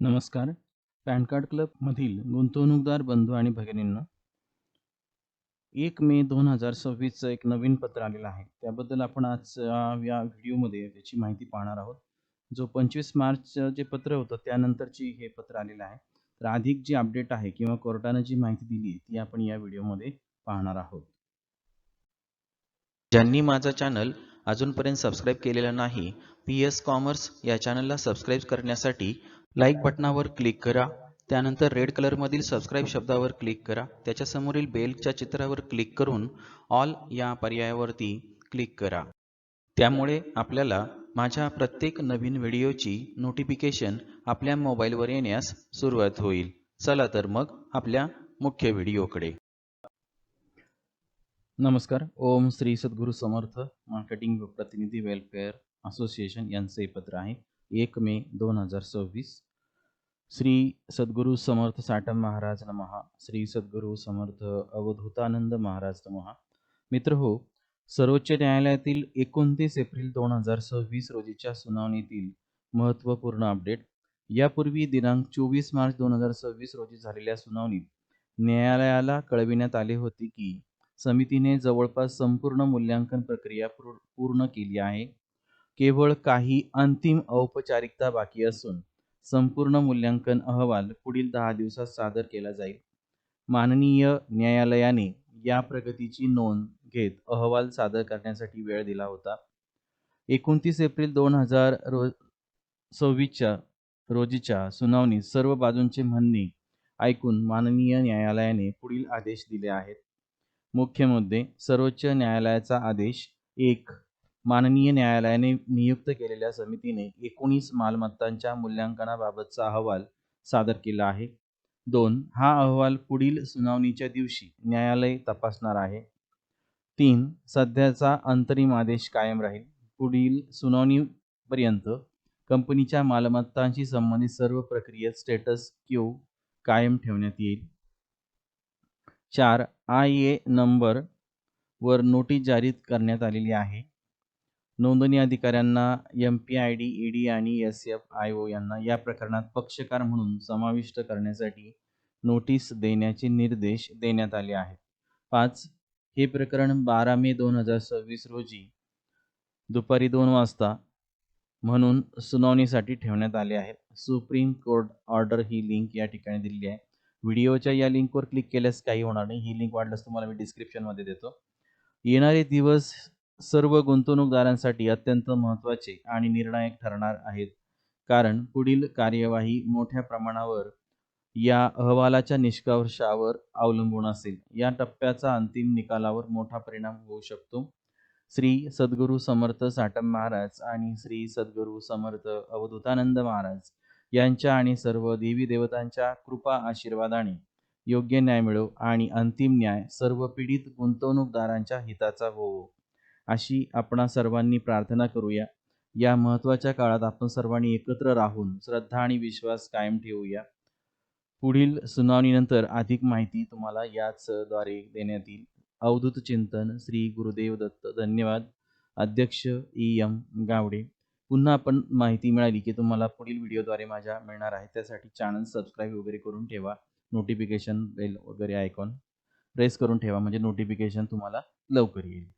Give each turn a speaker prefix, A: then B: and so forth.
A: नमस्कार. Pan card क्लबमधील गुंतवणूकदार बंधू आणि भगिनींनो, 1 मे 2026चं एक नवीन पत्र आलेलं आहे. त्याबद्दल आपण आज या व्हिडिओमध्ये त्याची माहिती पाहणार आहोत. जो 25 मार्चचं जे पत्र होतं त्यानंतरची हे पत्र आलेलं आहे. तर अधिक जी अपडेट आहे किंवा कोर्टानं जी माहिती दिली आहे ती आपण या व्हिडिओमध्ये पाहणार आहोत.
B: ज्यांनी माझा चॅनल अजूनपर्यंत सबस्क्राईब केलेलं नाही, PS कॉमर्स या चॅनलला सबस्क्राईब करण्यासाठी लाईक बटनावर क्लिक करा. त्यानंतर रेड कलरमधील सबस्क्राईब शब्दावर क्लिक करा. त्याच्यासमोरील बेलच्या चित्रावर क्लिक करून ऑल या पर्यायावरती क्लिक करा. त्यामुळे आपल्याला माझ्या प्रत्येक नवीन व्हिडिओची नोटिफिकेशन आपल्या मोबाईलवर येण्यास सुरुवात होईल. चला तर मग आपल्या मुख्य व्हिडिओकडे.
A: नमस्कार. ओम श्री सद्गुरू समर्थ मार्केटिंग व प्रतिनिधी वेलफेअर असोसिएशन यांचे हे पत्र आहे. 1 मे 2026. श्री सद्गुरू समर्थ साटम महाराज नमः. श्री सद्गुरू समर्थ अवधूतानंद महाराज नमः. मित्र हो, सर्वोच्च न्यायालयातील 29 एप्रिल 2026 रोजीच्या सुनावणीतील महत्त्वपूर्ण अपडेट. यापूर्वी दिनांक 24 मार्च 2026 रोजी झालेल्या सुनावणीत न्यायालयाला कळविण्यात आले होते की समितीने जवळपास संपूर्ण मूल्यांकन प्रक्रिया पूर्ण केली आहे. केवळ काही अंतिम औपचारिकता बाकी असून संपूर्ण मूल्यांकन अहवाल पुढील 10 दिवसात सादर केला जाईल. माननीय न्यायालयाने या प्रगतीची नोंद घेत अहवाल सादर करण्यासाठी वेळ दिला होता. 29 एप्रिल 2026 रोजीच्या सुनावणीत सर्व बाजूंचे म्हणणे ऐकून माननीय न्यायालयाने पुढील आदेश दिले आहेत. मुख्य मुद्दे. सर्वोच्च न्यायालयाचा आदेश. 1. माननीय न्यायालयाने नियुक्त केलेल्या समितीने 19 मालमत्तांच्या मूल्यांकनाबाबतचा अहवाल सादर केला आहे. 2. हा अहवाल पुढील सुनावणीच्या दिवशी न्यायालय तपासणार आहे. 3. सध्याचा अंतरिम आदेश कायम राहील. पुढील सुनावणीपर्यंत कंपनीच्या मालमत्तांशी संबंधित सर्व प्रक्रियेत स्टेटस क्यू कायम ठेवण्यात येईल. 4. IA नंबर वर नोटीस जारी करण्यात आलेली आहे. नोंदणी अधिकाऱ्यांना MPID, ED आणि SFIO यांना या प्रकरणात पक्षकार म्हणून समाविष्ट करण्यासाठी नोटीस देण्याचे निर्देश देण्यात आले आहेत. 5. हे प्रकरण 12 मे 2026 रोजी दुपारी 2 वाजता म्हणून सुनावणीसाठी ठेवण्यात आले आहे. सुप्रीम कोर्ट ऑर्डर ही लिंक या ठिकाणी दिलेली आहे. व्हिडिओच्या या लिंकवर क्लिक केल्यास काही होणार नाही. ही लिंक वाटल्यास तुम्हाला मी डिस्क्रिप्शनमध्ये देतो. येणारे दिवस सर्व गुंतवणूकदारांसाठी अत्यंत महत्त्वाचे आणि निर्णायक ठरणार आहेत, कारण पुढील कार्यवाही मोठ्या प्रमाणावर या अहवालाच्या निष्कर्षावर अवलंबून असेल. या टप्प्याचा अंतिम निकालावर मोठा परिणाम होऊ शकतो. श्री सद्गुरू समर्थ साटम महाराज आणि श्री सद्गुरू समर्थ अवधूतानंद महाराज यांच्या आणि सर्व देवी देवतांच्या कृपा आशीर्वादाने योग्य न्याय मिळो आणि अंतिम न्याय सर्व पीडित गुंतवणूकदारांच्या हिताचा होवो, अशी आपण सर्वांनी प्रार्थना करूया. या महत्त्वाच्या काळात आपण सर्वांनी एकत्र राहून श्रद्धा आणि विश्वास कायम ठेवूया. पुढील सुनावणीनंतर अधिक माहिती तुम्हाला याचद्वारे देण्यात येईल. अवधूत चिंतन. श्री गुरुदेव दत्त. धन्यवाद. अध्यक्ष EM गावडे. पुन्हा आपण माहिती मिळाली की तुम्हाला पुढील व्हिडिओद्वारे माझ्या मिळणार आहे. त्यासाठी चॅनल सबस्क्राईब वगैरे करून ठेवा. नोटिफिकेशन बेल वगैरे आयकॉन प्रेस करून ठेवा, म्हणजे नोटिफिकेशन तुम्हाला लवकर येईल.